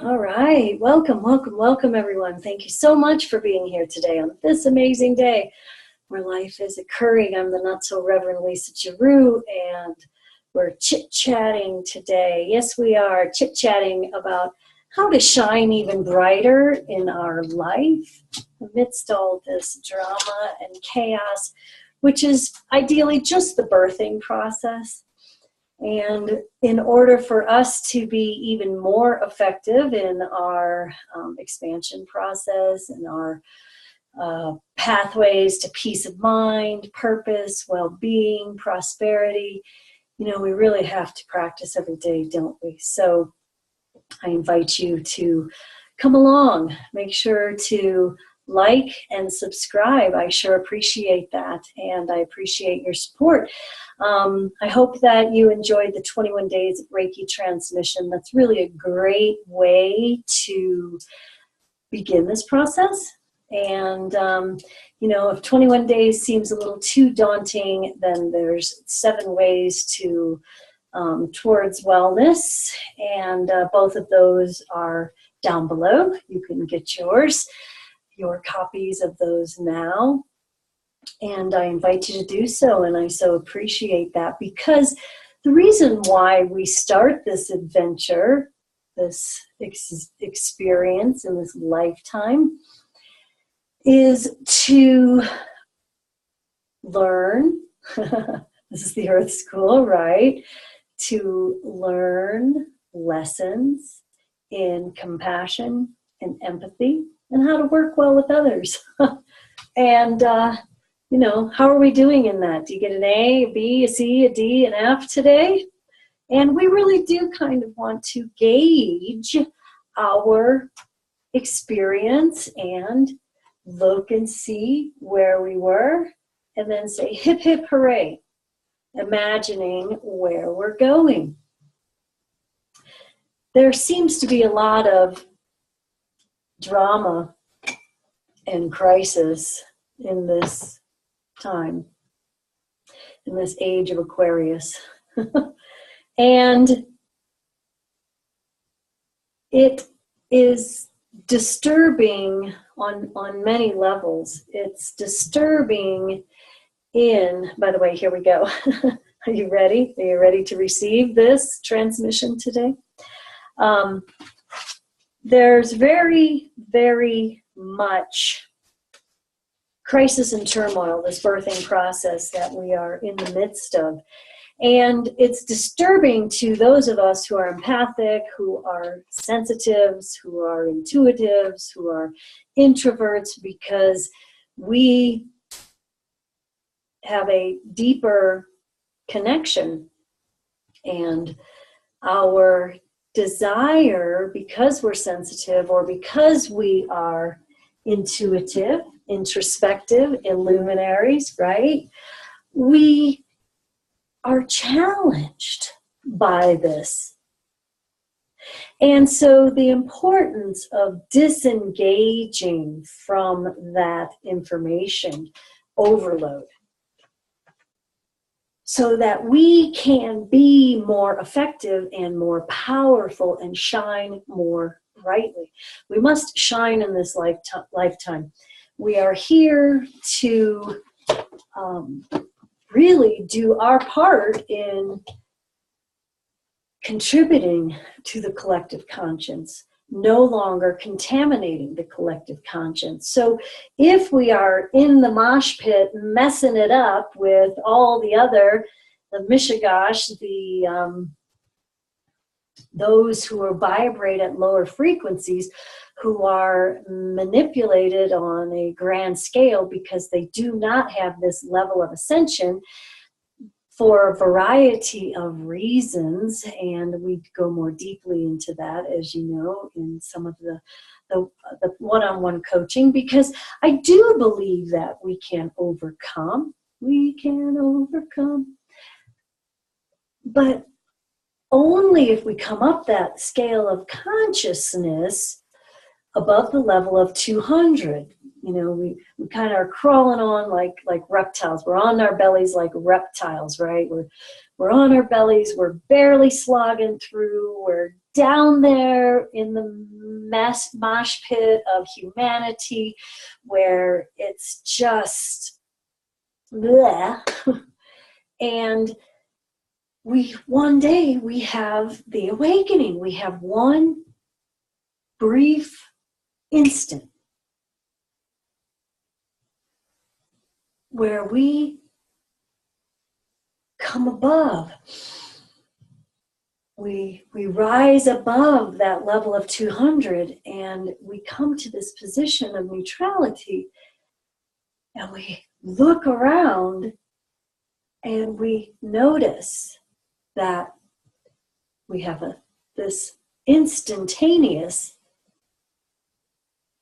All right. Welcome, welcome, welcome, everyone. Thank you so much for being here today on this amazing day where life is occurring. I'm the not-so-Reverend Lisa Giroux, and we're chit-chatting today. Yes, we are chit-chatting about how to shine even brighter in our life amidst all this drama and chaos, which is ideally just the birthing process. And in order for us to be even more effective in our expansion process and our pathways to peace of mind, purpose, well-being, prosperity, we really have to practice every day, don't we? So I invite you to come along. Make sure to like and subscribe. I sure appreciate that, and I appreciate your support. I hope that you enjoyed the 21 Days of Reiki Transmission. That's really a great way to begin this process. And, if 21 days seems a little too daunting, then there's 7 ways to towards wellness, and both of those are down below. You can get your copies of those now, and I invite you to do so, and I so appreciate that, because the reason why we start this adventure, this experience in this lifetime, is to learn. This is the Earth School, right? To learn lessons in compassion and empathy, and how to work well with others. And, how are we doing in that? Do you get an A, a B, a C, a D, an F today? And we really do kind of want to gauge our experience and look and see where we were, and then say, hip, hip, hooray, imagining where we're going. There seems to be a lot of drama and crisis in this time, in this age of Aquarius. And it is disturbing on many levels. It's disturbing by the way, here we go. Are you ready? Are you ready to receive this transmission today? There's very, very much crisis and turmoil, this birthing process that we are in the midst of. And it's disturbing to those of us who are empathic, who are sensitives, who are intuitives, who are introverts, because we have a deeper connection, and our desire, because we're sensitive or because we are intuitive, introspective, illuminaries, right? We are challenged by this. And so the importance of disengaging from that information overload, so that we can be more effective and more powerful and shine more brightly. We must shine in this lifetime. We are here to really do our part in contributing to the collective conscience, no longer contaminating the collective conscience. So if we are in the mosh pit messing it up with all the mishigash, those who vibrate at lower frequencies, who are manipulated on a grand scale because they do not have this level of ascension for a variety of reasons, and we go more deeply into that, as you know, in some of the one-on-one coaching, because I do believe that we can overcome. But only if we come up that scale of consciousness above the level of 200. We kind of are crawling on like reptiles. We're on our bellies like reptiles, right? We're on our bellies. We're barely slogging through. We're down there in the mosh pit of humanity where it's just bleh. And one day we have the awakening. We have one brief instant where we come above. We rise above that level of 200 and we come to this position of neutrality, and we look around and we notice that we have this instantaneous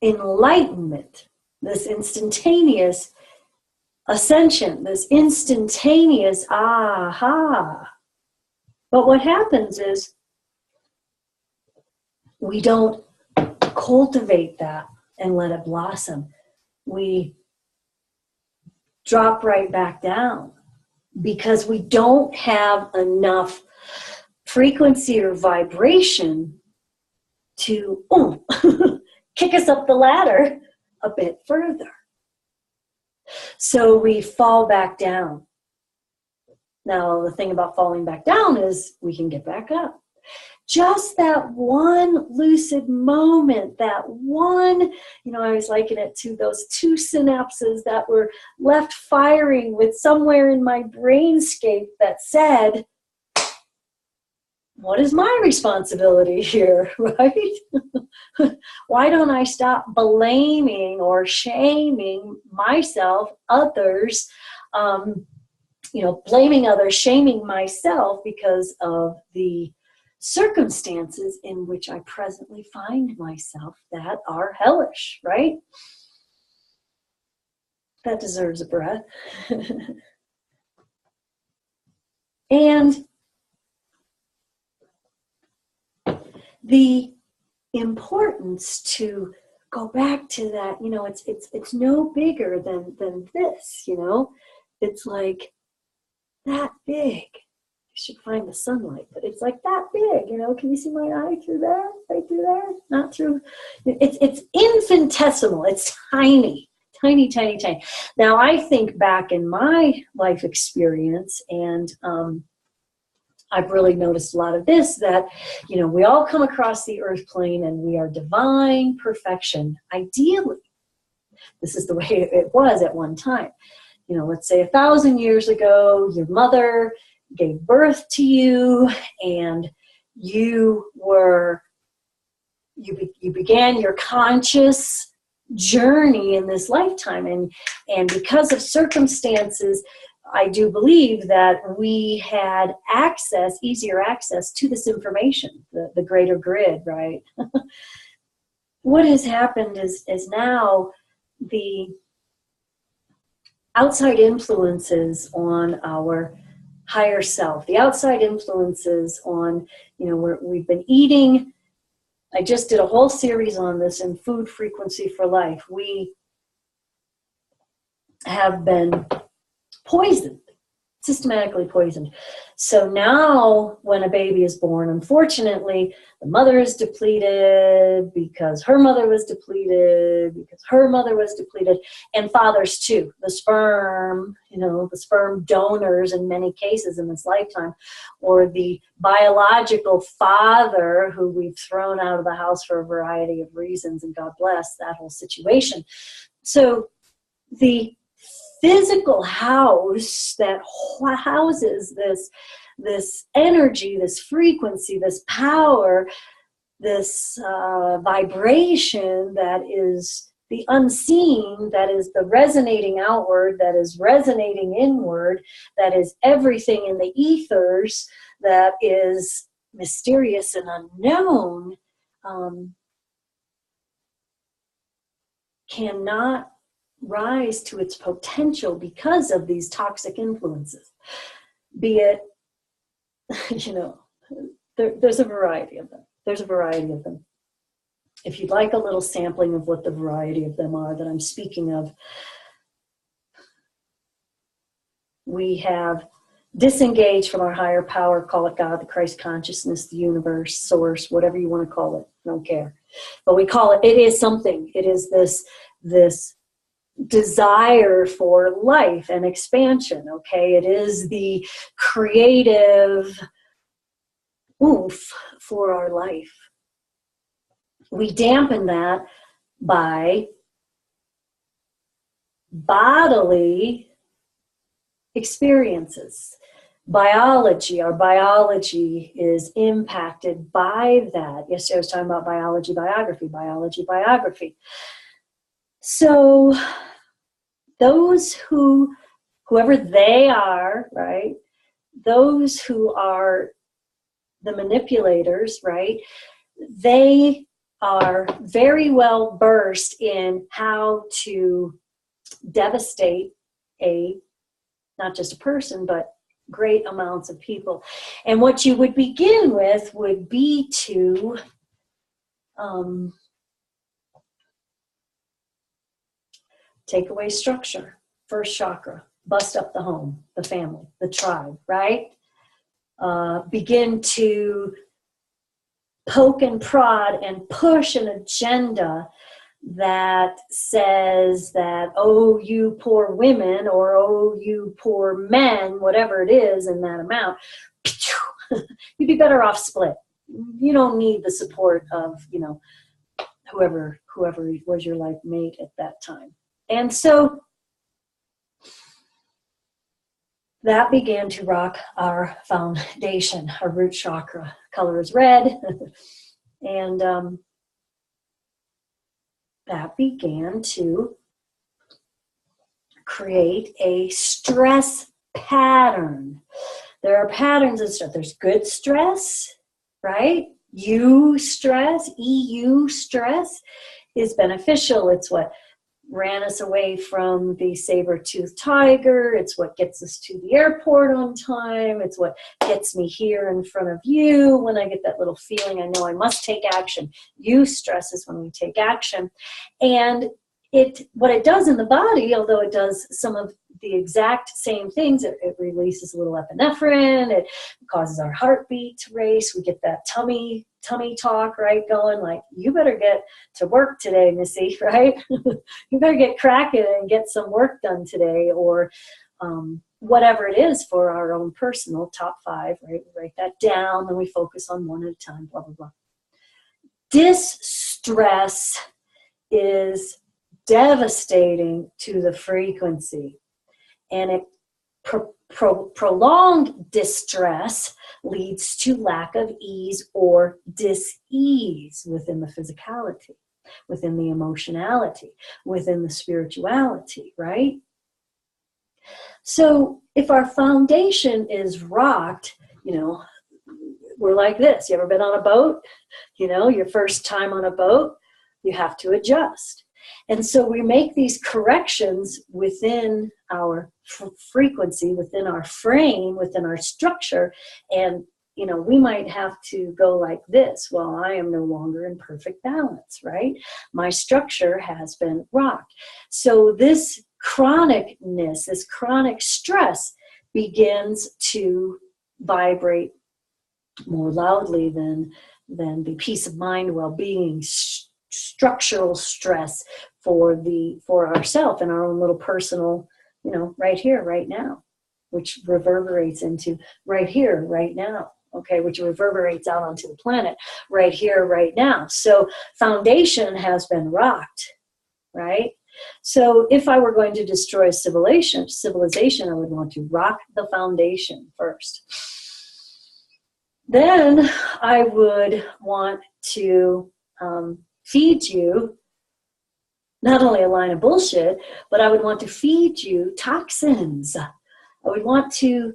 enlightenment, this instantaneous ascension, this instantaneous aha. But what happens is we don't cultivate that and let it blossom. We drop right back down because we don't have enough frequency or vibration to kick us up the ladder a bit further. So we fall back down. Now, the thing about falling back down is we can get back up. Just that one lucid moment, that one, I always liken it to those two synapses that were left firing with somewhere in my brainscape that said, what is my responsibility here, right? Why don't I stop blaming or shaming myself, others, blaming others, shaming myself because of the circumstances in which I presently find myself that are hellish, right? That deserves a breath. And the importance to go back to that, it's no bigger than this, it's like that big. I should find the sunlight, but it's like that big, can you see my eye through there, right through there? Not through, it's infinitesimal, it's tiny, tiny, tiny, tiny. Now I think back in my life experience, and I've really noticed a lot of this, that, we all come across the earth plane and we are divine perfection. Ideally, this is the way it was at one time. Let's say 1,000 years ago, your mother gave birth to you and you began your conscious journey in this lifetime. And because of circumstances, I do believe that we had easier access to this information, the greater grid, right? What has happened is now the outside influences on our higher self, the outside influences on, we've been eating. I just did a whole series on this in Food Frequency for Life. We have been poisoned, systematically poisoned. So now when a baby is born, unfortunately, the mother is depleted because her mother was depleted, because her mother was depleted, and fathers too. The sperm, the sperm donors in many cases in this lifetime, or the biological father who we've thrown out of the house for a variety of reasons, and God bless that whole situation. So the physical house that houses this energy, this frequency, this power, this vibration that is the unseen, that is the resonating outward, that is resonating inward, that is everything in the ethers, that is mysterious and unknown, cannot rise to its potential because of these toxic influences. Be it, there's a variety of them. There's a variety of them. If you'd like a little sampling of what the variety of them are that I'm speaking of, we have disengage from our higher power, call it God, the Christ consciousness, the universe, source, whatever you want to call it. I don't care. But we call it, it is something. It is this desire for life and expansion, okay? It is the creative oomph for our life. We dampen that by bodily experiences. Biology, our biology is impacted by that. Yesterday I was talking about biology, biography. So those whoever they are, right? Those who are the manipulators, right? They are very well versed in how to devastate not just a person, but great amounts of people. And what you would begin with would be to take away structure, first chakra, bust up the home, the family, the tribe, right? Begin to poke and prod and push an agenda that says that, oh, you poor women, or oh, you poor men, whatever it is in that amount, you'd be better off split. You don't need the support of, whoever was your life mate at that time. And so that began to rock our foundation, our root chakra. Color is red. And that began to create a stress pattern. There are patterns of stress. There's good stress, right? EU stress is beneficial. It's what ran us away from the saber-toothed tiger. It's what gets us to the airport on time. It's what gets me here in front of you when I get that little feeling I know I must take action. You stress is when we take action. And what it does in the body, although it does some of the exact same things, it releases a little epinephrine, it causes our heartbeat to race, we get that tummy talk, right, going like, you better get to work today, Missy, right? You better get cracking and get some work done today, or whatever it is for our own personal top 5, right? We write that down, then we focus on one at a time, blah, blah, blah. Distress is devastating to the frequency, and it prolonged distress leads to lack of ease or dis-ease within the physicality, within the emotionality, within the spirituality, right? So if our foundation is rocked, we're like this. You ever been on a boat? Your first time on a boat, you have to adjust. And so we make these corrections within our frequency, within our frame, within our structure. And, we might have to go like this. Well, I am no longer in perfect balance, right? My structure has been rocked. So this chronicness, this chronic stress begins to vibrate more loudly than the peace of mind, well-being, structural stress for ourselves and our own little personal, right here, right now, which reverberates into right here, right now, okay, which reverberates out onto the planet right here, right now. So foundation has been rocked, right? So if I were going to destroy civilization, I would want to rock the foundation first. Then I would want to feed you not only a line of bullshit, but I would want to feed you toxins. I would want to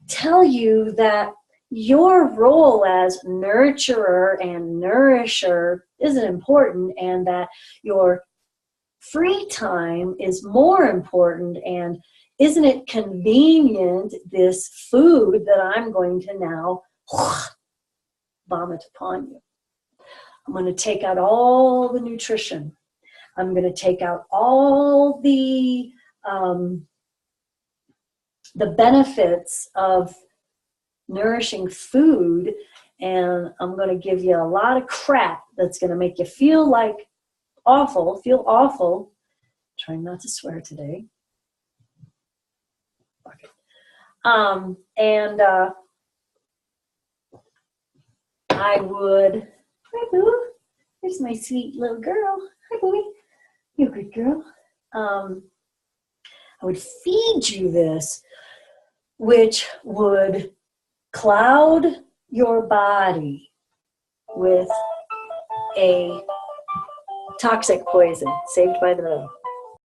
tell you that your role as nurturer and nourisher isn't important, and that your free time is more important, and isn't it convenient, this food that I'm going to now vomit upon you. I'm going to take out all the nutrition. I'm going to take out all the the benefits of nourishing food, and I'm going to give you a lot of crap that's going to make you feel awful. Trying not to swear today. And I would, hi boo, there's my sweet little girl. Hi boy, you're a good girl. I would feed you this, which would cloud your body with a toxic poison, saved by the bell.